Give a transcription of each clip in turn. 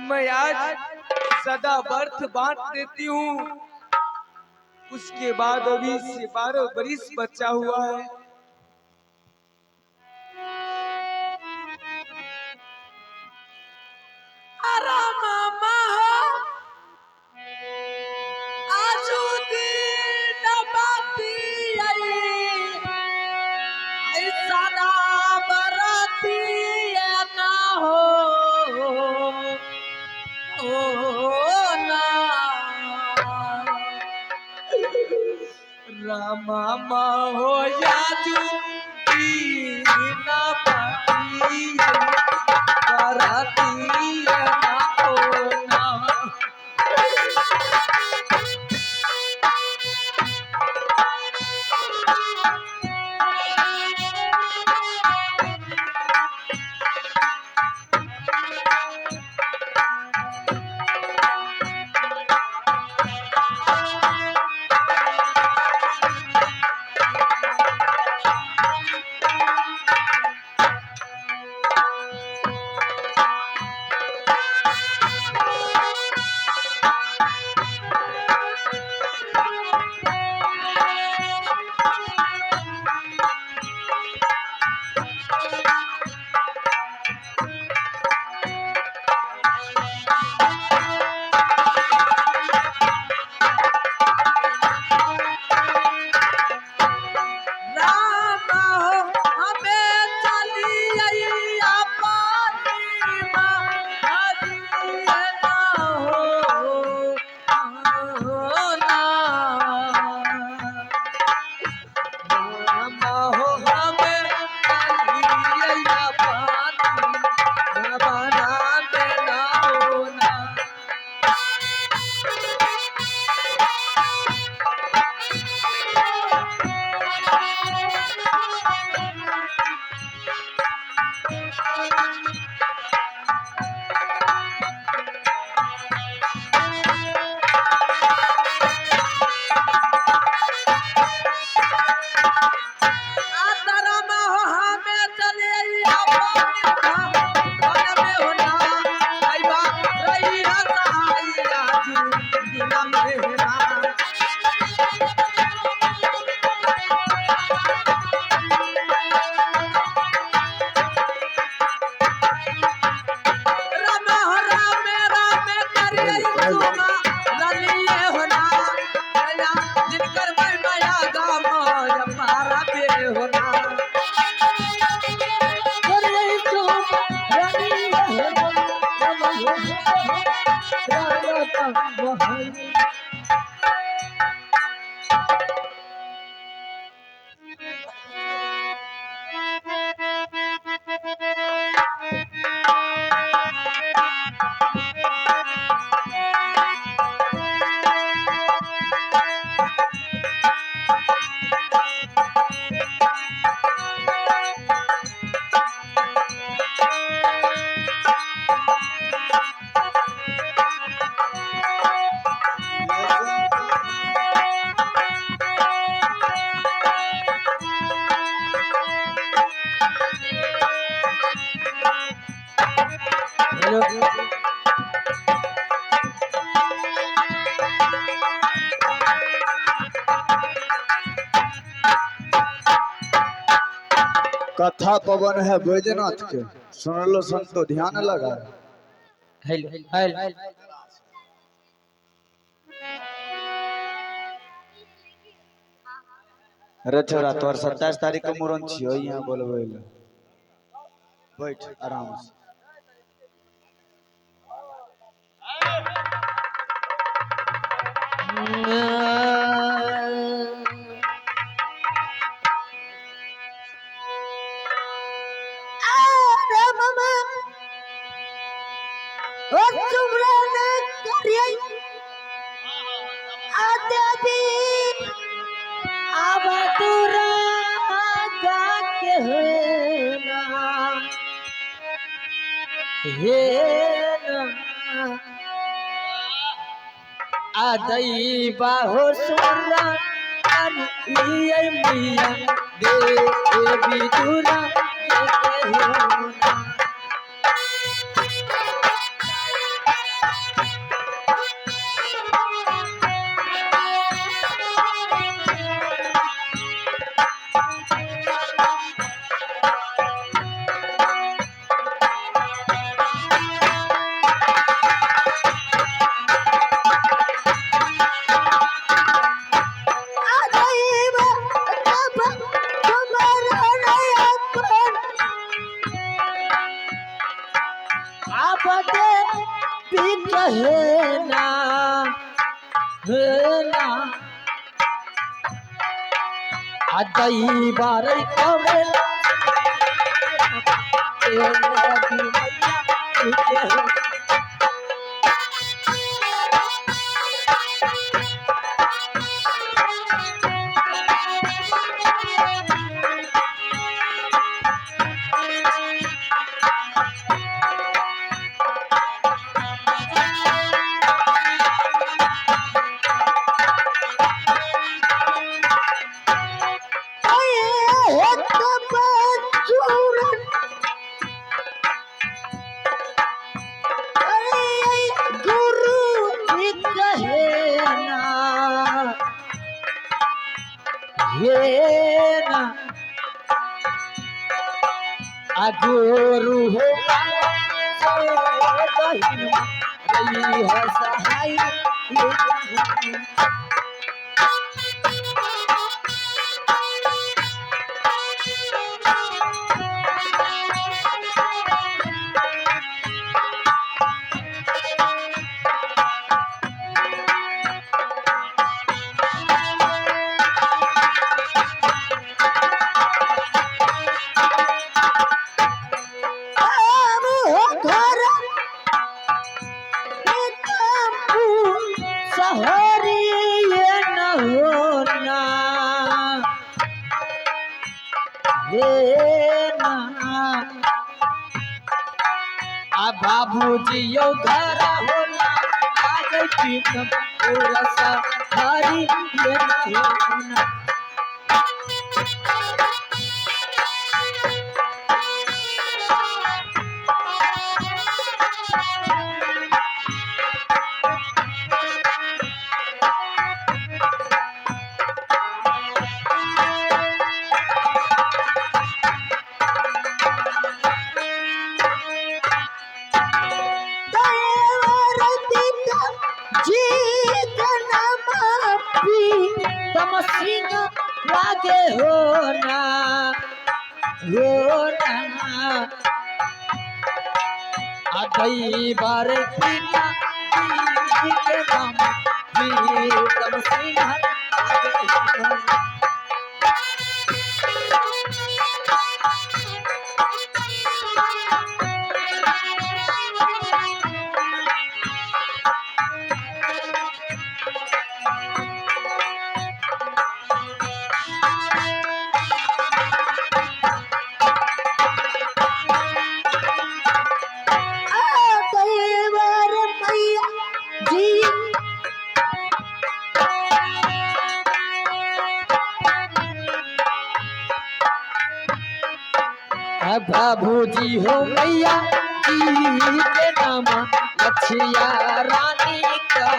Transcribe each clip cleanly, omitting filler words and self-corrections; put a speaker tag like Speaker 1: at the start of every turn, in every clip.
Speaker 1: मैं आज सदा बर्थ बांट देती हूँ। उसके बाद अभी से 12 बरिस बचा हुआ है। रामा हो याजू ना पाती बराती ना होना।
Speaker 2: कथा पवन है बैजनाथ के, सुन लो संतो ध्यान लगा। अरे छोरा तोर 27 तारीख के मुरन छियो, यहाँ बोलबे ले बैठ आराम से।
Speaker 1: आदई बाहो सुरा मिया देवी दुरा
Speaker 3: बदे भी कहे ना हे ना आदई बार कवे गुरु हो सहाय बाबूजी यो घर होला आगे पीछे पूरा सहारी ये ना लागे हो ना आदई बार पीता के नाम प्रीतम सिंह बाबूजी हो मैया के नाम लछिया रानी का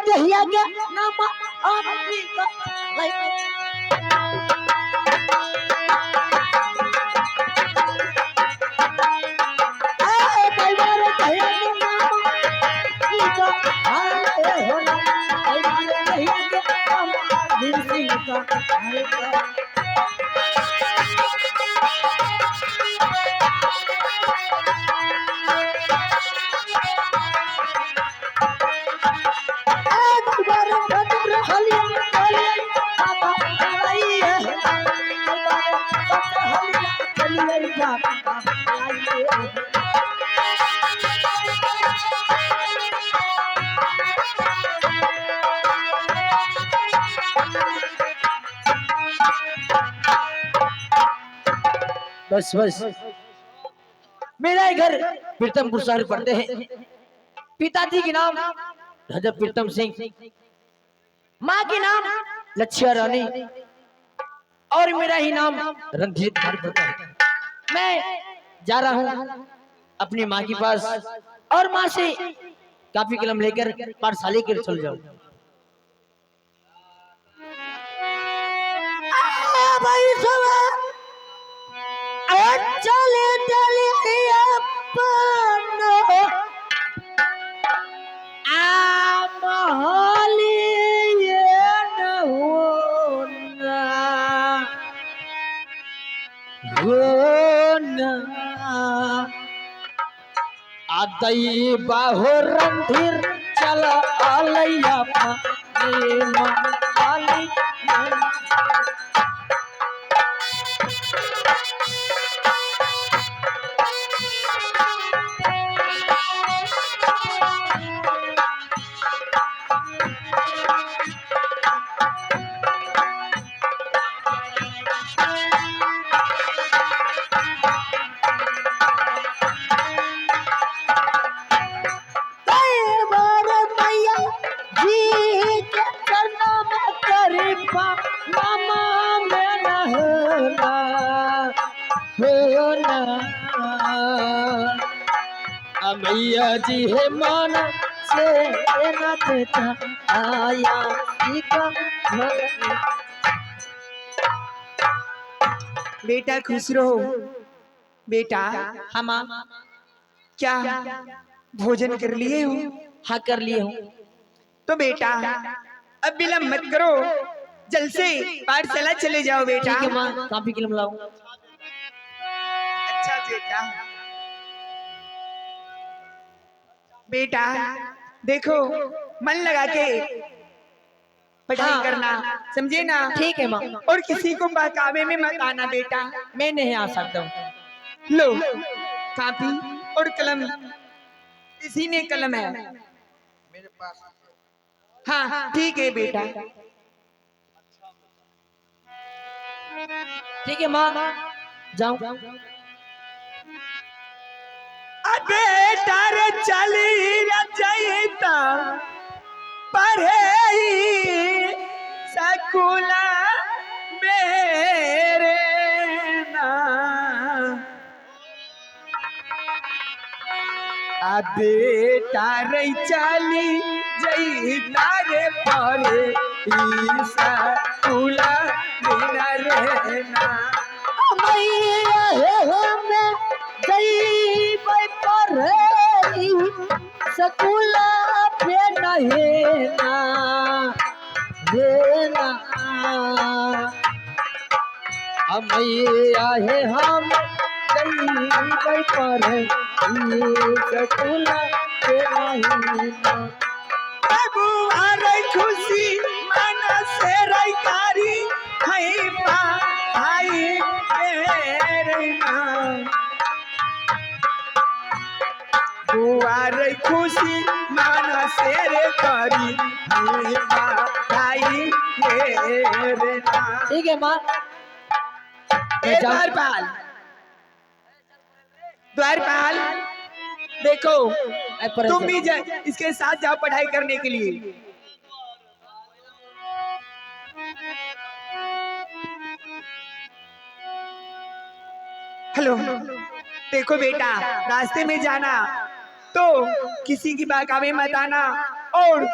Speaker 3: दहिया के नाम अमृत बस बस मेरा ही घर प्रीतमपुर शहर पड़ते हैं। पिताजी के नाम राजा प्रीतम सिंह, माँ के नाम लछिया रानी और मेरा ही नाम रणधीर पड़ता है। मैं जा रहा हूँ अपनी माँ के पास और माँ से काफी कलम लेकर पाठशाले के चल जाऊँ। भाई सब चले चले अपन महली आदई बाहो रणधीर चल आलैया माली मैया जी है मन से न देता आया
Speaker 1: बेटा खुश रहो। बेटा
Speaker 3: हम
Speaker 1: क्या भोजन कर लिए हो?
Speaker 3: हाँ कर लिए हूँ।
Speaker 1: तो बेटा अब विलम्ब मत करो, जल्द से पाठशाला चले जाओ बेटा।
Speaker 3: ठीक है माँ, काफी किलो लाऊं।
Speaker 1: अच्छा बेटा। बेटा देखो मन लगा के पढ़ाई
Speaker 3: हाँ।
Speaker 1: करना, समझे ना?
Speaker 3: ठीक है माँ।
Speaker 1: और किसी को बहकावे में मत आना बेटा।
Speaker 3: मैं नहीं आ सकता हूँ।
Speaker 1: लो कापी और कलम, इसी में कलम है
Speaker 2: मेरे पास।
Speaker 1: हाँ ठीक है बेटा।
Speaker 3: ठीक है माँ, जाऊँ।
Speaker 1: बेटा रे चली रचयिता पढ़े सकुला मेरे ना बेटा रे चली जयिता रे पढ़े सकुला मेरे ना
Speaker 3: स्कूल पे नहीं ना देना मैया है हम पर स्कूल पे नहीं ना
Speaker 1: खुशी मन से रैकारी है भाई मेरे नाम बुआर खुशी मन से रे करी भाई मेरे नाम।
Speaker 3: ठीक है माँ।
Speaker 1: द्वारपाल, द्वारपाल देखो तुम भी इसके साथ जाओ पढ़ाई करने के लिए। हेलो देखो बेटा, रास्ते में जाना तो किसी की बहकावे मत आना, और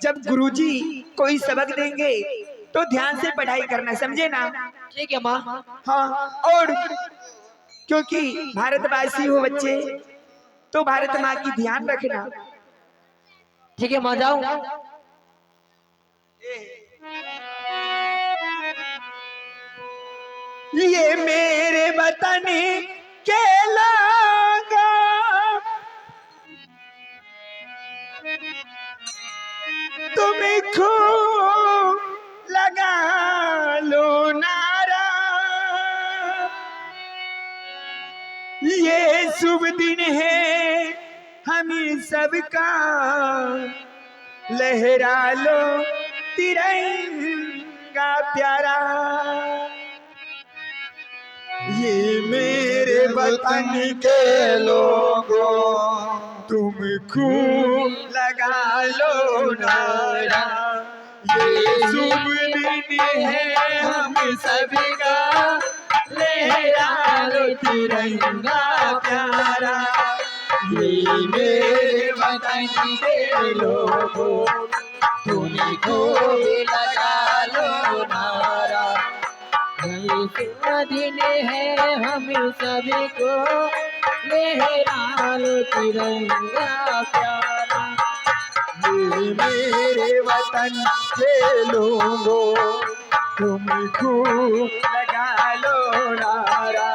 Speaker 1: जब गुरुजी कोई सबक देंगे तो ध्यान से पढ़ाई करना, समझे ना?
Speaker 3: ठीक है माँ।
Speaker 1: हाँ, और क्योंकि भारतवासी हो बच्चे तो भारत माँ की ध्यान रखना।
Speaker 3: ठीक है माँ, जाऊँ।
Speaker 1: ये मेरे वतन के लोगों तुम खूब लगा लो नारा, ये शुभ दिन है हम सबका, लहरा लो तिरंगा प्यारा। ये मेरे वतन के लोगों तुम खूब लगा लो नारा, ये शुभ दिन है हम सबका, लहरा लो तिरंगा प्यारा। ये मेरे वतन के लोगों तुम खूब लगा लो नारा,
Speaker 3: दिन है हम सभी को लहरा लो तिरंगा प्यारा।
Speaker 1: ये मेरे वतन के लोगों तुम खूब लगा लो नारा,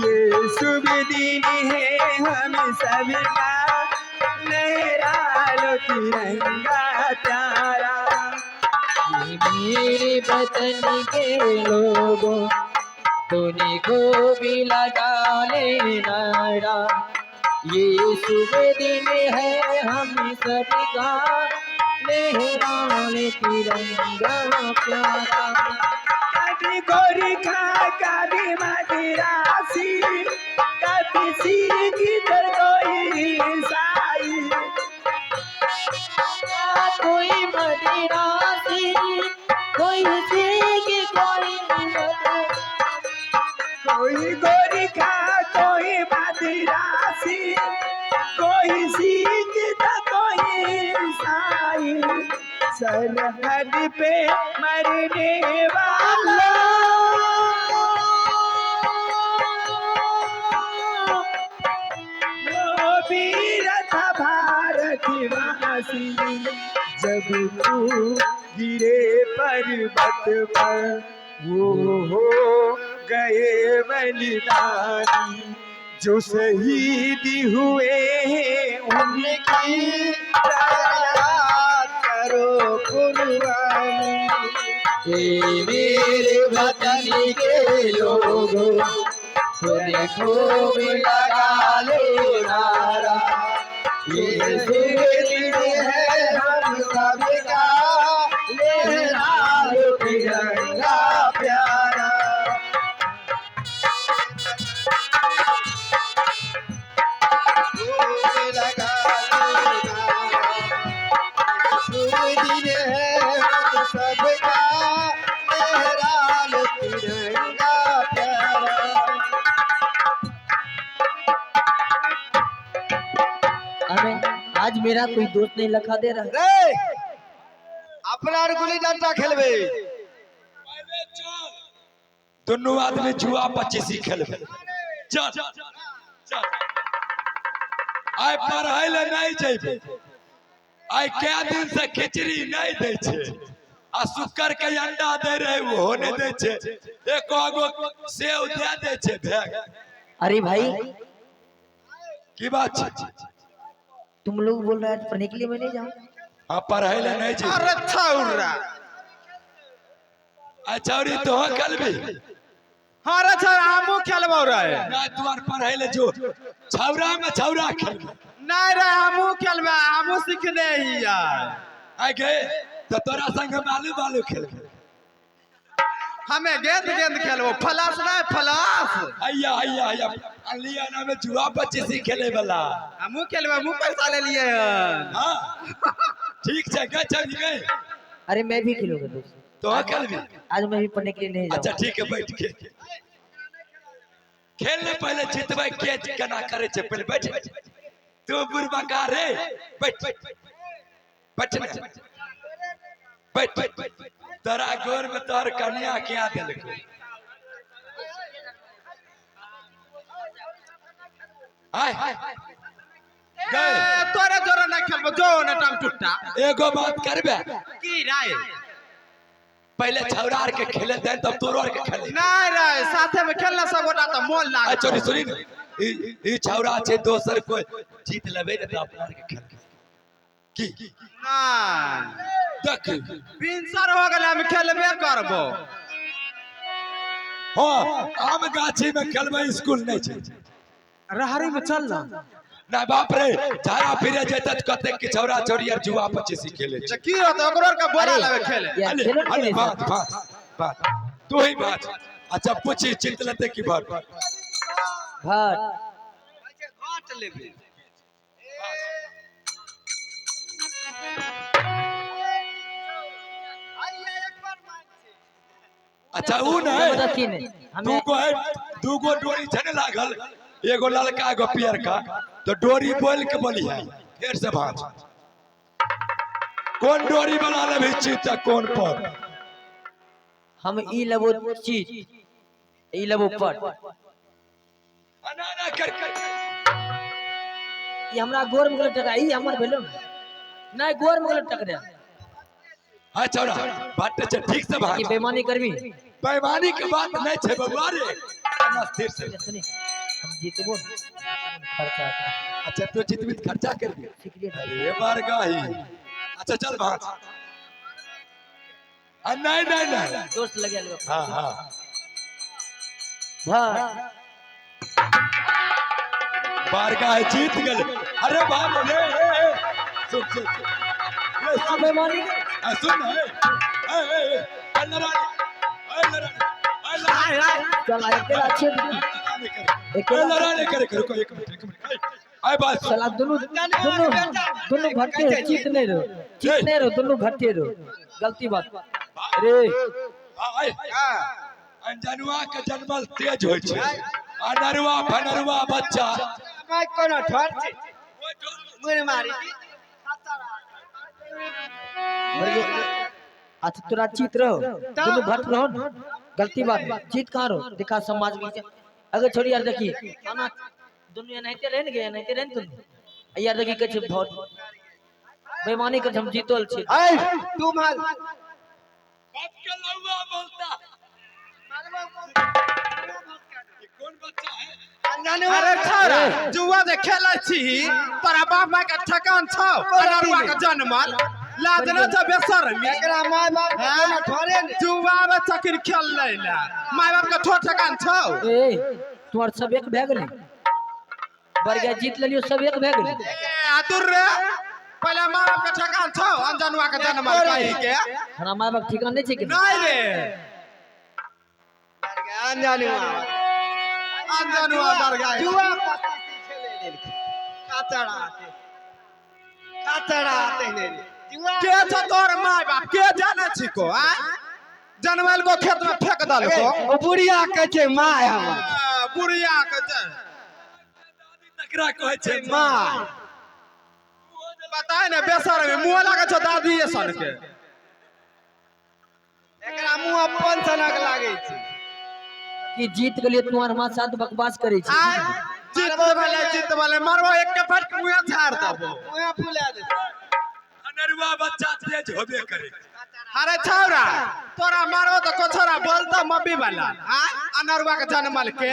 Speaker 1: ये शुभ दिन है हम सबका लहरा लो तिरंगा प्यारा।
Speaker 3: ये मेरे वतन के लोगों तूने को भी लगा ले नारा, ये शुभ दिन है हम सबका लहरा ले तिरंगा प्यारा।
Speaker 1: कभी गोरखा कभी मदिरासी, कभी सिख तर कोई ईसाई,
Speaker 3: कोई मदिरासी कोई सिख
Speaker 1: कोई गोरखा कोई मदिरासी, कोई सिख तो कोई ईसाई, सरहद पे मरने वाला वो वीर था भारतवासी। जब तू गिरे पर्वत पर वो हो गए बलिदानी, जो शहीद हुए हैं उनकी याद करो कुर्बानी।
Speaker 3: ये मेरे वतन के लोगों तूने खूब लगा लो नारा, ये शुभ दिन है हम सबका लहरा लो तिरंगा प्यारा। हमें आज मेरा कोई दोस्त नहीं लखा दे रहा।
Speaker 2: रे अपना गुली डंडा खेलबे,
Speaker 4: दोनों आदमी जुआ 25 खेलबे। चल चल आइ पढ़ाई ले नहीं जेबे, आइ क्या दिन से खिचड़ी नहीं दे छे, आ शुक्र के अंडा दे रहे वो होने दे छे, एको गो सेव दे दे छे भेग।
Speaker 3: अरे भाई
Speaker 4: की बात छे?
Speaker 3: तुम लोग बोल रहे हैं पढ़ने के लिए मैं नहीं जाऊँ।
Speaker 4: हाँ पढ़ाई ले नहीं जेबे।
Speaker 2: अरे छौरा
Speaker 4: चौरी तो कल भी
Speaker 2: हाँ रे छौरा हमू खेलबो रे।
Speaker 4: ना तुआर पढ़ाई ले जो छौरा में छौरा खेल
Speaker 2: नहीं रे हमू खेलबे, हमू सीखने ही यार।
Speaker 4: आ गए तो तोरा संग बालू बालू खेल
Speaker 2: हमें गेंद गेंद खेलबो, फलास नहीं फलास।
Speaker 4: आइया आइया आइया अलिया ना में जुआ 25 खेले वाला।
Speaker 2: हमू खेलबे, हमू पैसा ले लिए हन।
Speaker 4: हाँ ठीक है गए चल गए।
Speaker 3: अरे मैं भी खेलूंगा दोस्त,
Speaker 4: तो कल भी
Speaker 3: आज मैं भी पढ़ने के लिए नहीं
Speaker 4: अच्छा
Speaker 3: जाऊँ।
Speaker 4: ठीक है बैठ के खेलने पहले जितबे के केना करे छे पहले बैठ। तू बुढ़बा का रे बैठ बैठ बैठ तोरा गोर में तोर कन्या क्या देलको। आय गए
Speaker 2: तोरे जोरे नहीं खेलबो, जो न टांग टुट्टा।
Speaker 4: एगो बात करबे
Speaker 2: की राय?
Speaker 4: पहले छौरा के खेले दे तब तोरो के खेले।
Speaker 2: नहीं रे साथे में खेलना सब गोटा तो मोल लाग।
Speaker 4: अच्छा सुनी न ई छौरा छे दोसर कोई जीत लेबे न त अपना के खेल की
Speaker 2: नहीं
Speaker 4: देख
Speaker 2: पिंसर हो गेल, हम खेलबे करबो।
Speaker 4: हां आम गाछी में खेलबे, स्कूल नहीं छे।
Speaker 2: रहरी में चल ना।
Speaker 4: ना बाप रे झाड़ा फिरे जेतत कते के छौरा छोरिया जुआ 25 खेले छे।
Speaker 2: की होत ओकरो के बोला
Speaker 3: अरे,
Speaker 2: लागे खेले।
Speaker 3: यार,
Speaker 4: अरे
Speaker 3: खेलो
Speaker 4: अरे
Speaker 3: खेले
Speaker 4: बात
Speaker 3: साथ।
Speaker 4: बात बात तू ही बात। अच्छा पूछी चिंत लेते की बात
Speaker 3: भाट
Speaker 2: घाट लेबे।
Speaker 4: अच्छा ऊ नहीं
Speaker 3: जबरदस्ती नहीं हमें
Speaker 4: दूगो डोरी छने लागल, एगो ललका एगो पियर का, तो डोरी बोल के बोली है फिर से भांज कौन डोरी बना ले भी चीज कौन पर
Speaker 3: हम ई लेबो चीज ई लब ऊपर
Speaker 4: ना ना कर
Speaker 3: ये हमरा गोर में गलत टकरा ई हमर भेलो नहीं गोर में गलत टकरा
Speaker 4: हां चौड़ा बात छै ठीक से बात
Speaker 3: ये बेईमानी करबी
Speaker 4: बेईमानी के बात नहीं छै बबुआ रे स्थिर से
Speaker 3: सुनी हम जीतबो खर्चा
Speaker 4: अच्छा तो जितबित खर्चा कर दे
Speaker 3: सिगरेट
Speaker 4: अरे बारगाही अच्छा चल भाग नहीं नहीं नहीं
Speaker 3: दोस्त लगे लो
Speaker 4: हां हां
Speaker 3: भाई
Speaker 4: बारगाह जीत गल अरे भाग रे सुन सुन
Speaker 3: आप बेईमानी
Speaker 4: सुन अल्लाह
Speaker 3: चल आए तेरा अच्छे
Speaker 4: लड़ाई करे रुको एक मिनट आए बात सुन।
Speaker 3: साला दोनों भट्टे जीतने रहो दोनों भट्टे रहो गलती बात रे
Speaker 4: आए अनजनुआ के जन्मल तेज होय छै अनरुआ फनरुआ बच्चा
Speaker 1: मैं कोनो ठोर छी मुर मारी
Speaker 3: अच्छा तोरा जीत रहो दोनों भट्ट रहो न। गलती बात जीत कहाँ रहो दिखा समाज में अगर छोड़ी यार देखी आना दोनों नहते रहे गए नहते रहे तुम यार देखी कछ बहुत बेईमानी कर हम जीतल छी
Speaker 1: तू मार
Speaker 4: बाप के लौवा बोलता ये कौन बच्चा है
Speaker 1: अरे छौरा जुआ जे खेलै छी तोरा बाप माय के ठकान छौ अनरुआ के जन्मल लाज न छ बेशर्मी एकरा माय बाप के ठोरे जुआ में चक्र खेल लैला माय बाप के ठो ठकान छौ
Speaker 3: ए तोर सब एक भए गेलै बरगा जीत लेलियो सब एक भए गेलै
Speaker 1: ए आतुर रे पहले माय बाप के ठकान छौ अनजनुआ के जन्मल कहि के
Speaker 3: हमरा माय बाप ठिकाना नहीं छै कि
Speaker 1: नहीं रे अनजनुआ बरगा जुआ काचड़ा तेने के छ तोर माय बाप के जाने छी को आ जनमल को खेत में फेंक दल को
Speaker 5: ओ बुढ़िया के छै माय हमर
Speaker 1: बुढ़िया के
Speaker 4: नकरा कहै छै
Speaker 1: माय बताए ने बेसर में मुंह लागे छ दादी सन के
Speaker 5: एकरा मुंह अपन सनक लागे छै
Speaker 3: कि जीत गेलिए तुम्हार मां साथ बकवास करे छी
Speaker 1: जीत वाले मारवा एक के फट मुंह झाड़ दबो
Speaker 5: मुंह फुला दे
Speaker 4: अनरुआ बच्चा तेज होबे करे
Speaker 1: अरे छौरा तोरा मारवा तो कोछोरा बोलता मब्बी वाला हां अनरुआ के जन्मल के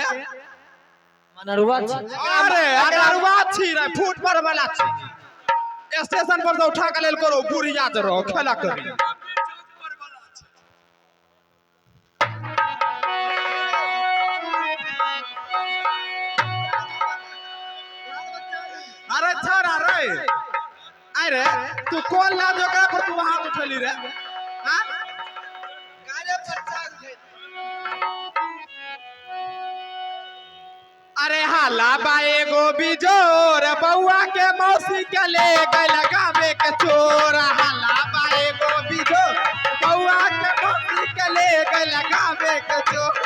Speaker 3: मनरुआ छी
Speaker 1: अरे अनरुआ छी रे फुट पर वाला छी स्टेशन पर से उठा के लेल करो बुढ़िया जे रहो खेला करी अरे छौरा रे अरे तू कौन लाज ओकरा पर तू हाथ उठेली रे हां
Speaker 5: गारे पर चाल छै
Speaker 1: अरे हाला बाए गो बिजोर बउआ के मौसी के ले गइल गावे के चोर हाला बाए गो बिजोर बउआ के मौसी के ले गइल गावे के चोर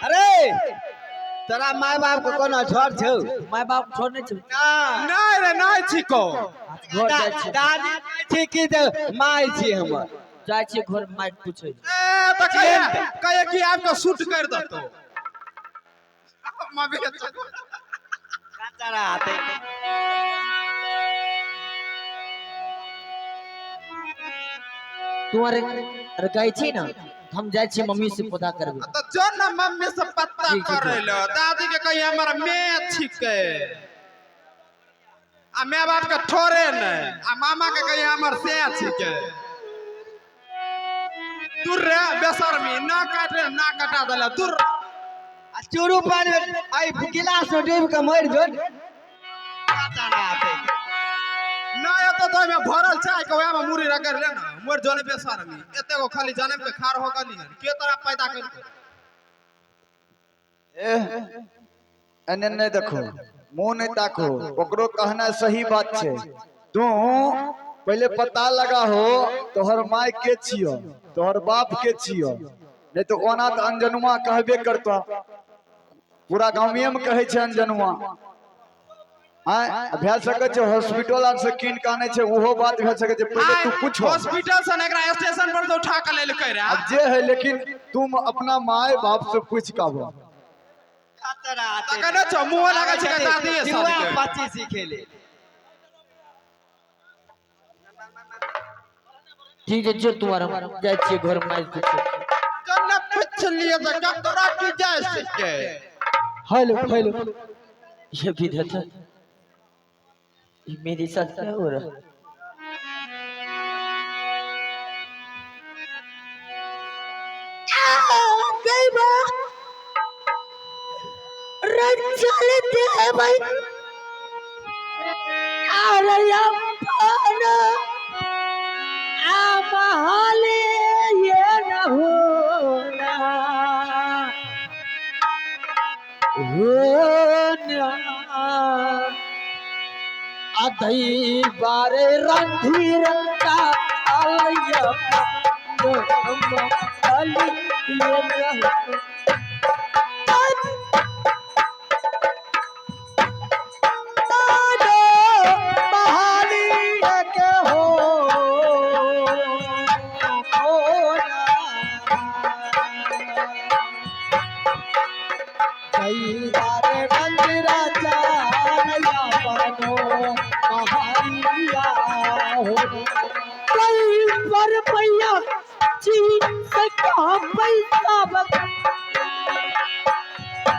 Speaker 5: अरे तोरा माय बाप को कोनो छोड़ छौ
Speaker 3: माय बाप छोड़ नहीं छी
Speaker 1: नहीं रे नहीं छिको
Speaker 3: घर जाय छी
Speaker 5: दादी छी कि त माय छी हमर
Speaker 3: जाय छी घर माय पूछे
Speaker 1: ए तो कहे कि आपको शूट कर दतो मबे
Speaker 5: काचड़ा आते
Speaker 3: तुम्हारे अरे कहै छी ना हम जाय छी मम्मी से पता करबे
Speaker 1: तो जो न मम्मी से पता करेलो दादी के कही हमर मैं छिके आ माय बाप के ठोरे ने आ मामा के कही हमर से छिके दूर रे बेशर्मी ना काटे ना कटा देला दूर
Speaker 5: आ चूरू पानी आई गिलास में डूब के मर जो काचड़ा आते
Speaker 1: ना तो में भरल चाय के ओया में मुरी रगड़ ले ना मोर जोने बेशर्मी एते को खाली जाने के खार हो गली के तरह पैदा कर
Speaker 2: एने नहीं देखो मुंह नहीं ताको ओकरो कहना सही बात छे तू पहले पता लगा हो तोहर माय के छियो तोहर बाप के छियो नहीं तो ओना तो अनजनुआ कहबे करतो पूरा गांव में कहे छे अनजनुआ हाँ भे सके छे हॉस्पिटल आर से कीन के आने छे ओहो बात भे सके छे पहले तू पूछ
Speaker 5: हॉस्पिटल से एकरा स्टेशन पर से उठा के ले के रे
Speaker 2: अब जे है लेकिन तुम अपना माए बाप से पूछ काबो
Speaker 5: तकना छ मुंह लगा छे कता दिए सब 25 खेले
Speaker 3: ठीक है जो तुम्हारा जाए छे घर में पूछो
Speaker 5: कन्ना पूछ लिए तो डॉक्टर की जाय सके
Speaker 3: हेलो हेलो ये विधाता ये मेरे साथ क्या हो रहा गई बा रन चलते हैं भाई अरे पाना आमाले ये न होना अधई बारे रणधीर का आया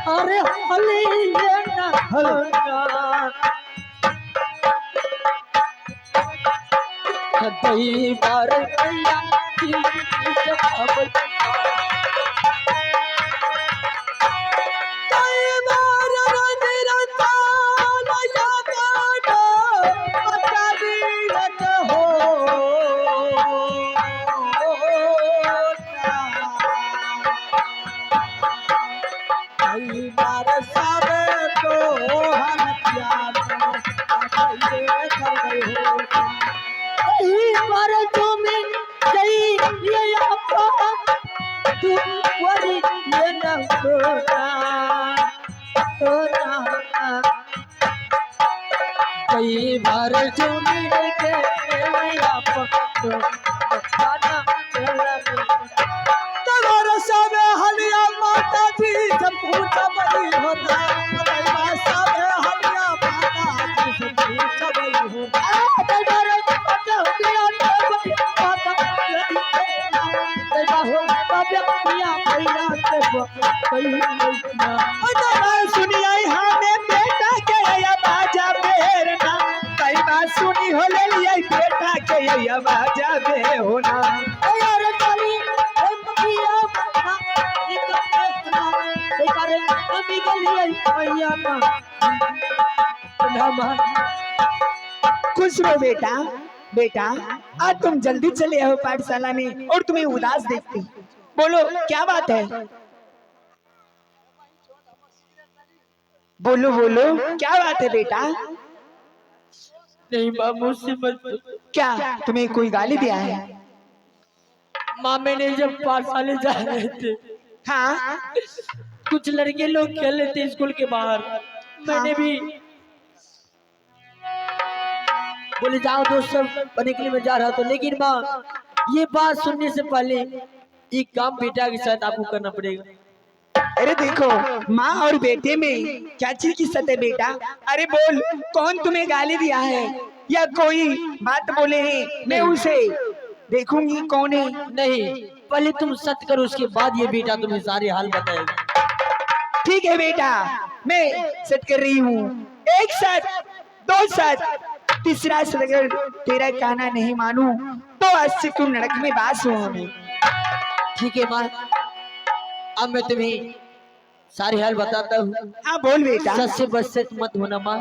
Speaker 3: अरे हले ये ना होना कई बार भैया जी से खबर कई बार रंजीरता लया काटो अचानक हो कई बार सब तो हम प्यार पर तुम्हें गई ये आपका तुम वरी ये न होना कई बार तुम्हें गई आपका तोर सब हलिया माता जी जब पूछा बड़ी होता सब हलिया माता जी से पूछा बड़ी होता सुनिया हमें बेटा के बाजा बेरना कई बात सुनी हो ले लिया बेटा के बाजा बे होना
Speaker 1: खुश रहो बेटा बेटा आज तुम जल्दी चले आओ पाठशाला में और तुम्हें उदास देखती बोलो क्या बात है बोलो बोलो क्या बात है बेटा
Speaker 3: नहीं माँ मुझसे मत
Speaker 1: क्या तुम्हें कोई गाली दिया है
Speaker 3: माँ मैंने जब पाठशाले जा रहे थे
Speaker 1: हाँ
Speaker 3: कुछ लड़के लोग खेल रहे थे स्कूल के बाहर मैंने भी बोले जाओ दोस्त सब निकले में जा रहा था लेकिन माँ ये बात सुनने से पहले एक काम बेटा के साथ आपको करना पड़ेगा
Speaker 1: अरे देखो माँ और बेटे में क्या चीज की सत है बेटा अरे बोल कौन तुम्हें गाली दिया है या कोई बात बोले हैं मैं उसे देखूंगी कौन है
Speaker 3: नहीं पहले तुम सत्य करो उसके बाद ये बेटा तुम्हें सारे हाल बताएगा
Speaker 1: ठीक है बेटा मैं सच कर रही हूँ एक साथ दो साथ तीसरा साथ अगर तेरा कहना नहीं मानू तो आज से तुम नरक में बास हो हमें
Speaker 3: ठीक है माँ अब मैं तुम्हें सारे हाल बताता हूँ
Speaker 1: हाँ बोल बेटा
Speaker 3: सच से बस सच मत होना माँ